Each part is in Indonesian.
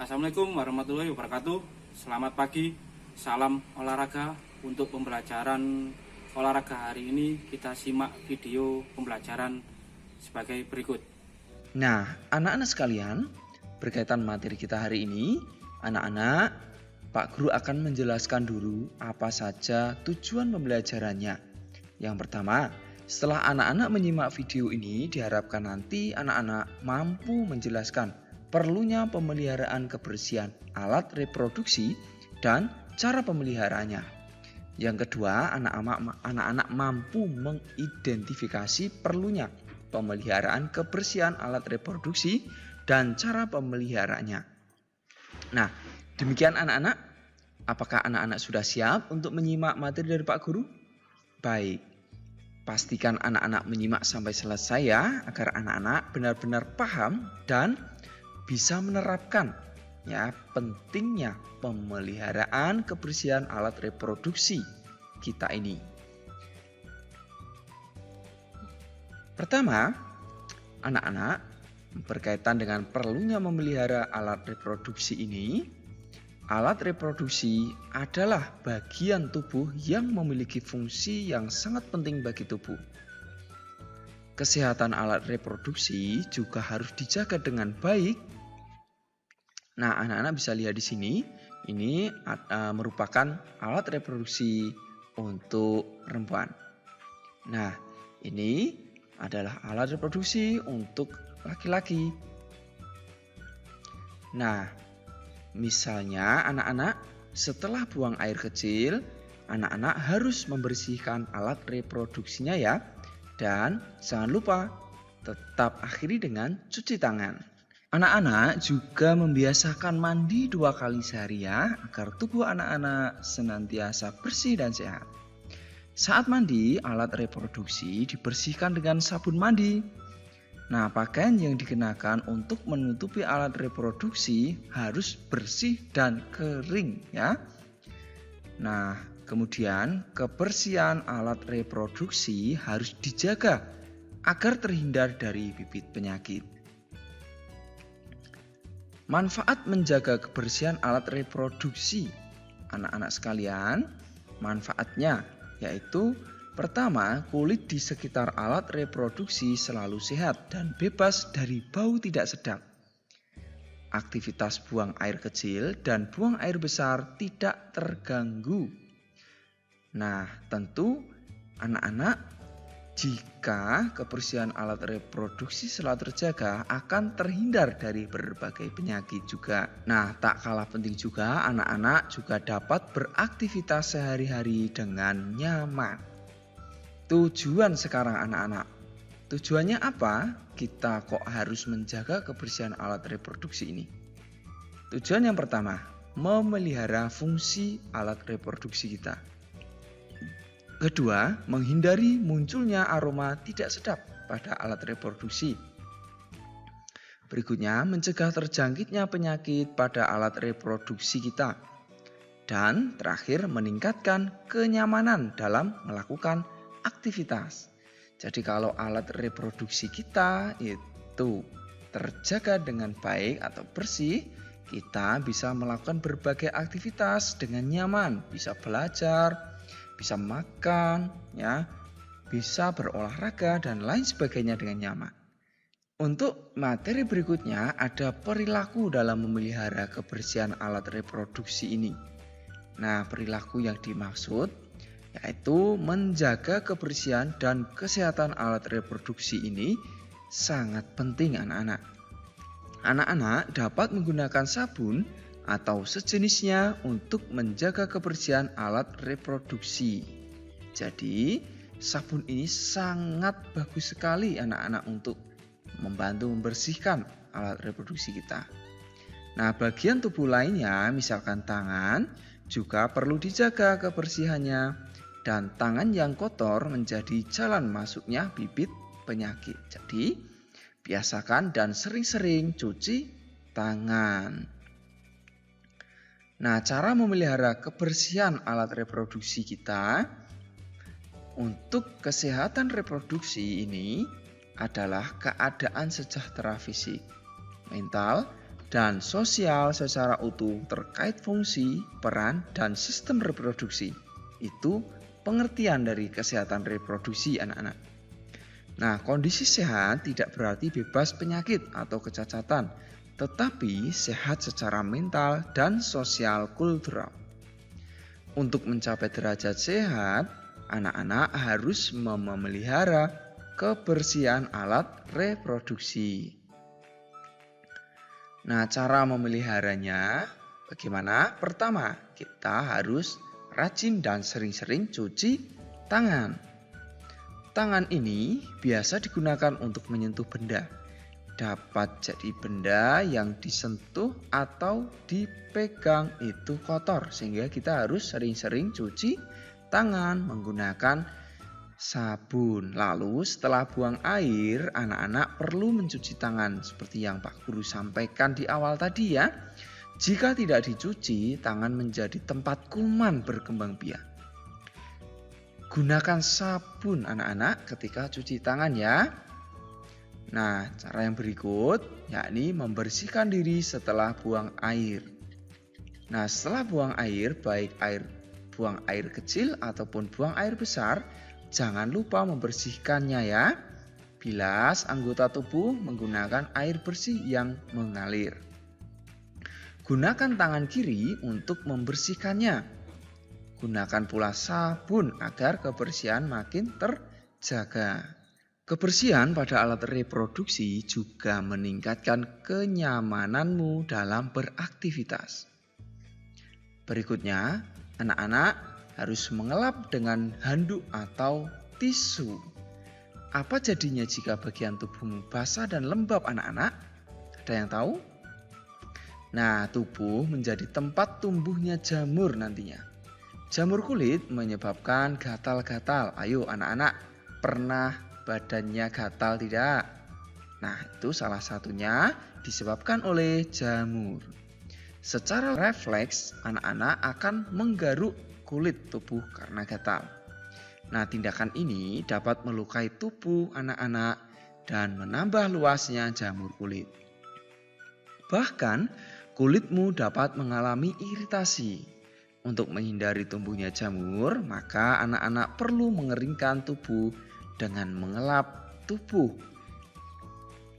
Assalamualaikum warahmatullahi wabarakatuh. Selamat pagi, salam olahraga. Untuk pembelajaran olahraga hari ini kita simak video pembelajaran sebagai berikut. Nah, anak-anak sekalian, berkaitan materi kita hari ini, anak-anak, Pak Guru akan menjelaskan dulu apa saja tujuan pembelajarannya. Yang pertama, setelah anak-anak menyimak video ini, diharapkan nanti anak-anak mampu menjelaskan perlunya pemeliharaan kebersihan alat reproduksi dan cara pemeliharaannya. Yang kedua, anak-anak mampu mengidentifikasi perlunya pemeliharaan kebersihan alat reproduksi dan cara pemeliharaannya. Nah, demikian anak-anak. Apakah anak-anak sudah siap untuk menyimak materi dari Pak Guru? Baik, pastikan anak-anak menyimak sampai selesai ya, agar anak-anak benar-benar paham dan bisa menerapkan ya pentingnya pemeliharaan kebersihan alat reproduksi kita ini. Pertama, anak-anak, berkaitan dengan perlunya memelihara alat reproduksi ini, alat reproduksi adalah bagian tubuh yang memiliki fungsi yang sangat penting bagi tubuh. Kesehatan alat reproduksi juga harus dijaga dengan baik. Nah, anak-anak bisa lihat di sini, ini merupakan alat reproduksi untuk perempuan. Nah, ini adalah alat reproduksi untuk laki-laki. Nah, misalnya anak-anak setelah buang air kecil, anak-anak harus membersihkan alat reproduksinya ya. Dan jangan lupa tetap akhiri dengan cuci tangan. Anak-anak juga membiasakan mandi 2 kali sehari ya, agar tubuh anak-anak senantiasa bersih dan sehat. Saat mandi, alat reproduksi dibersihkan dengan sabun mandi. Nah, pakaian yang dikenakan untuk menutupi alat reproduksi harus bersih dan kering ya. Nah, kemudian kebersihan alat reproduksi harus dijaga agar terhindar dari bibit penyakit. Manfaat menjaga kebersihan alat reproduksi, anak-anak sekalian, manfaatnya yaitu pertama, kulit di sekitar alat reproduksi selalu sehat dan bebas dari bau tidak sedap. Aktivitas buang air kecil dan buang air besar tidak terganggu. Nah, tentu anak-anak, jika kebersihan alat reproduksi selalu terjaga akan terhindar dari berbagai penyakit juga. Nah, tak kalah penting juga anak-anak juga dapat beraktivitas sehari-hari dengan nyaman. Tujuan sekarang anak-anak, tujuannya apa? Kita kok harus menjaga kebersihan alat reproduksi ini? Tujuan yang pertama, memelihara fungsi alat reproduksi kita. Kedua, menghindari munculnya aroma tidak sedap pada alat reproduksi. Berikutnya, mencegah terjangkitnya penyakit pada alat reproduksi kita. Dan terakhir, meningkatkan kenyamanan dalam melakukan aktivitas. Jadi kalau alat reproduksi kita itu terjaga dengan baik atau bersih, kita bisa melakukan berbagai aktivitas dengan nyaman, bisa belajar, bisa makan, ya, bisa berolahraga dan lain sebagainya dengan nyaman. Untuk materi berikutnya ada perilaku dalam memelihara kebersihan alat reproduksi ini. Nah, perilaku yang dimaksud yaitu menjaga kebersihan dan kesehatan alat reproduksi ini sangat penting anak-anak. Anak-anak dapat menggunakan sabun atau sejenisnya untuk menjaga kebersihan alat reproduksi. Jadi, sabun ini sangat bagus sekali anak-anak untuk membantu membersihkan alat reproduksi kita. Nah, bagian tubuh lainnya, misalkan tangan, juga perlu dijaga kebersihannya. Dan tangan yang kotor menjadi jalan masuknya bibit penyakit. Jadi, biasakan dan sering-sering cuci tangan. Nah, cara memelihara kebersihan alat reproduksi kita untuk kesehatan reproduksi ini adalah keadaan sejahtera fisik, mental, dan sosial secara utuh terkait fungsi, peran, dan sistem reproduksi. Itu pengertian dari kesehatan reproduksi anak-anak. Nah, kondisi sehat tidak berarti bebas penyakit atau kecacatan, tetapi sehat secara mental dan sosial kultural. Untuk mencapai derajat sehat, anak-anak harus memelihara kebersihan alat reproduksi. Nah, cara memeliharanya bagaimana? Pertama, kita harus rajin dan sering-sering cuci tangan. Tangan ini biasa digunakan untuk menyentuh benda. Dapat jadi benda yang disentuh atau dipegang itu kotor, sehingga kita harus sering-sering cuci tangan menggunakan sabun. Lalu setelah buang air, anak-anak perlu mencuci tangan seperti yang Pak Guru sampaikan di awal tadi ya. Jika tidak dicuci, tangan menjadi tempat kuman berkembang biak. Gunakan sabun anak-anak ketika cuci tangan ya. Nah, cara yang berikut yakni membersihkan diri setelah buang air. Nah, setelah buang air, baik buang air kecil ataupun buang air besar, jangan lupa membersihkannya ya. Bilas anggota tubuh menggunakan air bersih yang mengalir. Gunakan tangan kiri untuk membersihkannya. Gunakan pula sabun agar kebersihan makin terjaga. Kebersihan pada alat reproduksi juga meningkatkan kenyamananmu dalam beraktivitas. Berikutnya, anak-anak harus mengelap dengan handuk atau tisu. Apa jadinya jika bagian tubuhmu basah dan lembab anak-anak? Ada yang tahu? Nah, tubuh menjadi tempat tumbuhnya jamur nantinya. Jamur kulit menyebabkan gatal-gatal. Ayo anak-anak, pernah badannya gatal tidak? Nah, itu salah satunya disebabkan oleh jamur. Secara refleks, anak-anak akan menggaruk kulit tubuh karena gatal. Nah, tindakan ini dapat melukai tubuh anak-anak dan menambah luasnya jamur kulit. Bahkan, kulitmu dapat mengalami iritasi. Untuk menghindari tumbuhnya jamur, maka anak-anak perlu mengeringkan tubuh dengan mengelap tubuh.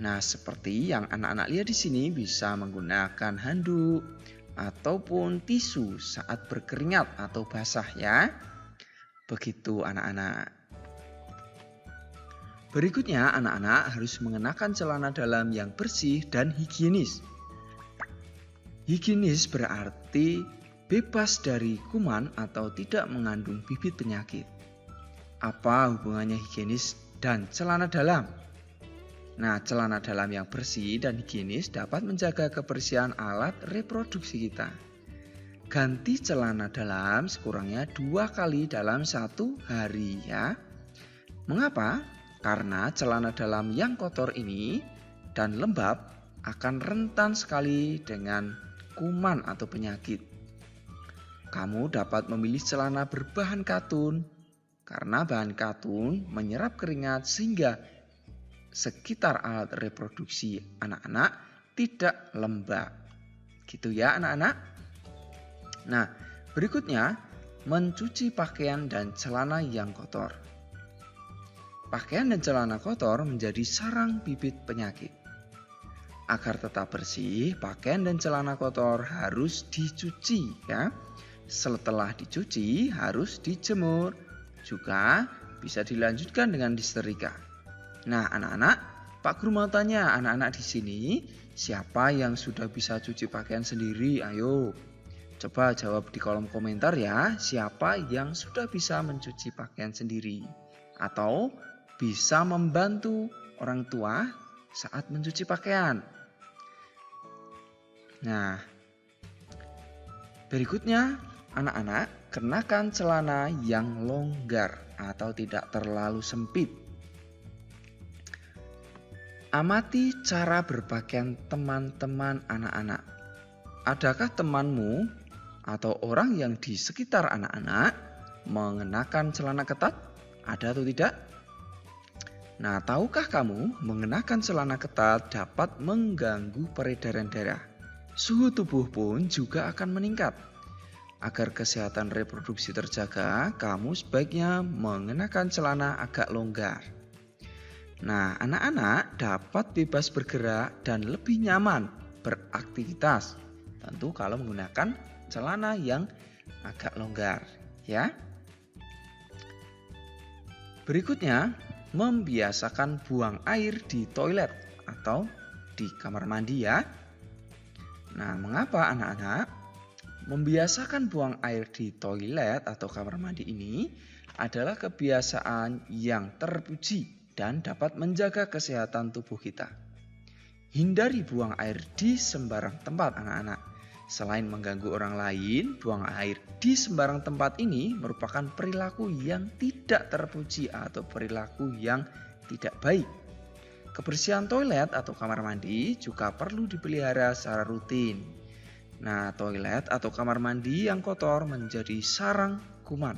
Nah, seperti yang anak-anak lihat di sini, bisa menggunakan handuk ataupun tisu saat berkeringat atau basah ya. Begitu anak-anak. Berikutnya, anak-anak harus mengenakan celana dalam yang bersih dan higienis. Higienis berarti bebas dari kuman atau tidak mengandung bibit penyakit. Apa hubungannya higienis dan celana dalam? Nah, celana dalam yang bersih dan higienis dapat menjaga kebersihan alat reproduksi kita. Ganti celana dalam sekurangnya 2 kali dalam 1 hari ya. Mengapa? Karena celana dalam yang kotor ini dan lembab akan rentan sekali dengan kuman atau penyakit. Kamu dapat memilih celana berbahan katun karena bahan katun menyerap keringat sehingga sekitar alat reproduksi anak-anak tidak lembab. Gitu ya anak-anak. Nah, berikutnya mencuci pakaian dan celana yang kotor. Pakaian dan celana kotor menjadi sarang bibit penyakit. Agar tetap bersih, pakaian dan celana kotor harus dicuci ya. Setelah dicuci harus dijemur. Juga bisa dilanjutkan dengan disetrika. Nah, anak-anak, Pak Guru mau tanya anak-anak di sini, siapa yang sudah bisa cuci pakaian sendiri? Ayo, coba jawab di kolom komentar ya. Siapa yang sudah bisa mencuci pakaian sendiri? Atau bisa membantu orang tua saat mencuci pakaian? Nah, berikutnya anak-anak kenakan celana yang longgar atau tidak terlalu sempit. Amati cara berpakaian teman-teman anak-anak. Adakah temanmu atau orang yang di sekitar anak-anak mengenakan celana ketat? Ada atau tidak? Nah, tahukah kamu mengenakan celana ketat dapat mengganggu peredaran darah? suhu tubuh pun juga akan meningkat. Agar kesehatan reproduksi terjaga, kamu sebaiknya mengenakan celana agak longgar. Nah, anak-anak dapat bebas bergerak dan lebih nyaman beraktivitas. Tentu kalau menggunakan celana yang agak longgar, ya. Berikutnya, membiasakan buang air di toilet atau di kamar mandi ya. Nah, mengapa anak-anak? Membiasakan buang air di toilet atau kamar mandi ini adalah kebiasaan yang terpuji dan dapat menjaga kesehatan tubuh kita. Hindari buang air di sembarang tempat anak-anak. Selain mengganggu orang lain, buang air di sembarang tempat ini merupakan perilaku yang tidak terpuji atau perilaku yang tidak baik. Kebersihan toilet atau kamar mandi juga perlu dipelihara secara rutin. Nah, toilet atau kamar mandi yang kotor menjadi sarang kuman.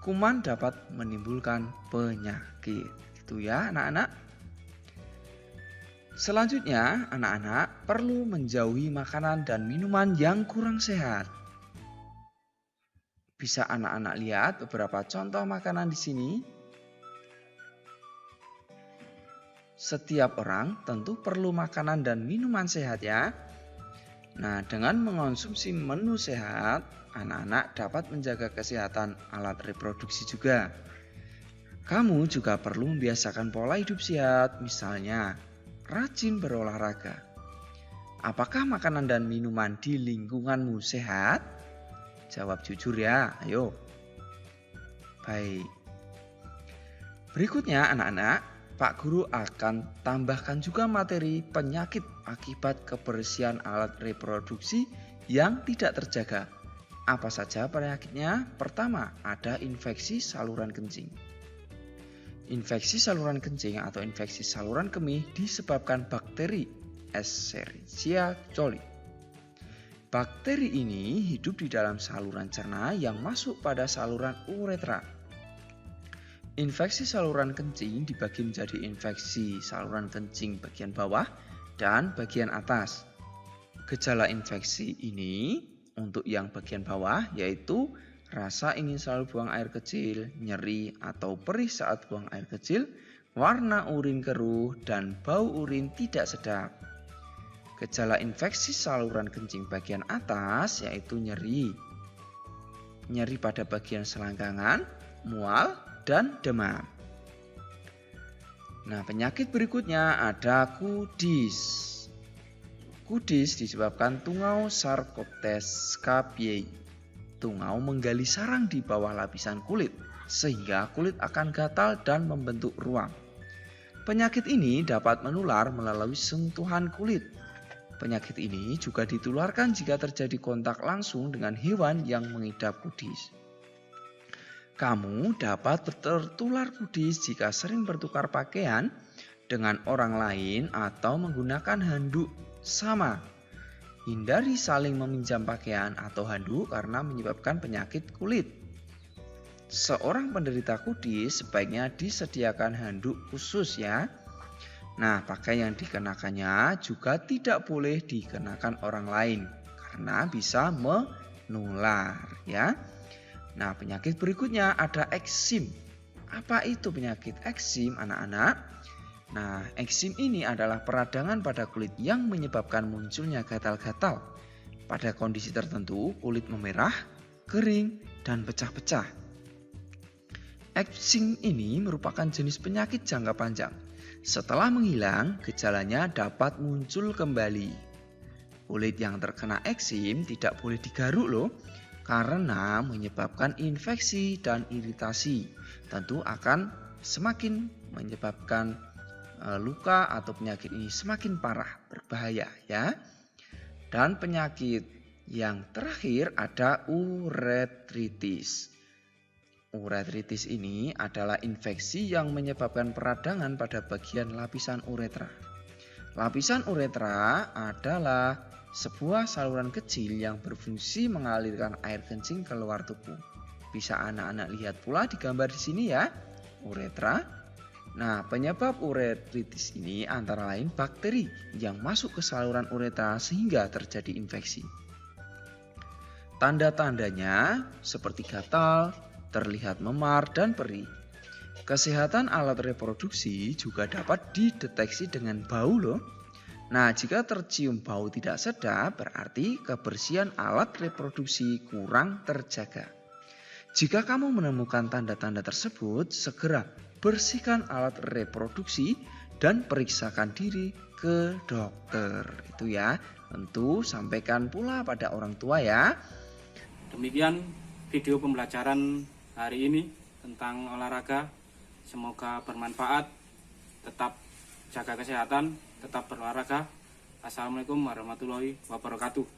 Kuman dapat menimbulkan penyakit. Itu ya anak-anak. Selanjutnya, anak-anak perlu menjauhi makanan dan minuman yang kurang sehat. Bisa anak-anak lihat beberapa contoh makanan di sini. Setiap orang tentu perlu makanan dan minuman sehat ya. Nah, dengan mengonsumsi menu sehat, anak-anak dapat menjaga kesehatan alat reproduksi juga. Kamu juga perlu membiasakan pola hidup sehat, misalnya rajin berolahraga. Apakah makanan dan minuman di lingkunganmu sehat? Jawab jujur ya, ayo. Baik. Berikutnya anak-anak, Pak Guru akan tambahkan juga materi penyakit akibat kebersihan alat reproduksi yang tidak terjaga. Apa saja penyakitnya? Pertama, ada infeksi saluran kencing. Infeksi saluran kencing atau infeksi saluran kemih disebabkan bakteri Escherichia coli. Bakteri ini hidup di dalam saluran cerna yang masuk pada saluran uretra. Infeksi saluran kencing dibagi menjadi infeksi saluran kencing bagian bawah dan bagian atas. Gejala infeksi ini untuk yang bagian bawah yaitu rasa ingin selalu buang air kecil, nyeri atau perih saat buang air kecil, warna urin keruh, dan bau urin tidak sedap. Gejala infeksi saluran kencing bagian atas yaitu nyeri pada bagian selangkangan, mual, dan demam. Nah, penyakit berikutnya ada kudis. Kudis disebabkan tungau Sarcoptes scabiei. Tungau menggali sarang di bawah lapisan kulit, sehingga kulit akan gatal dan membentuk ruam. Penyakit ini dapat menular melalui sentuhan kulit. Penyakit ini juga ditularkan jika terjadi kontak langsung dengan hewan yang mengidap kudis. Kamu dapat tertular kudis jika sering bertukar pakaian dengan orang lain atau menggunakan handuk sama. Hindari saling meminjam pakaian atau handuk karena menyebabkan penyakit kulit. Seorang penderita kudis sebaiknya disediakan handuk khusus ya. Nah, pakaian yang dikenakannya juga tidak boleh dikenakan orang lain karena bisa menular ya. Nah, penyakit berikutnya ada eksim. Apa itu penyakit eksim anak-anak? Nah, eksim ini adalah peradangan pada kulit yang menyebabkan munculnya gatal-gatal. Pada kondisi tertentu, kulit memerah, kering, dan pecah-pecah. Eksim ini merupakan jenis penyakit jangka panjang. Setelah menghilang, gejalanya dapat muncul kembali. Kulit yang terkena eksim tidak boleh digaruk loh. Karena menyebabkan infeksi dan iritasi, tentu akan semakin menyebabkan luka atau penyakit ini semakin parah, berbahaya ya. Dan penyakit yang terakhir ada uretritis. Uretritis ini adalah infeksi yang menyebabkan peradangan pada bagian lapisan uretra. Lapisan uretra adalah sebuah saluran kecil yang berfungsi mengalirkan air kencing keluar tubuh. Bisa anak-anak lihat pula di gambar di sini ya, uretra. Nah, penyebab uretritis ini antara lain bakteri yang masuk ke saluran uretra sehingga terjadi infeksi. Tanda-tandanya seperti gatal, terlihat memar, dan perih. Kesehatan alat reproduksi juga dapat dideteksi dengan bau loh. Nah, jika tercium bau tidak sedap, berarti kebersihan alat reproduksi kurang terjaga. Jika kamu menemukan tanda-tanda tersebut, segera bersihkan alat reproduksi dan periksakan diri ke dokter. Itu ya, tentu sampaikan pula pada orang tua ya. Demikian video pembelajaran hari ini tentang olahraga. Semoga bermanfaat. Tetap jaga kesehatan, tetap berolahraga. Assalamualaikum warahmatullahi wabarakatuh.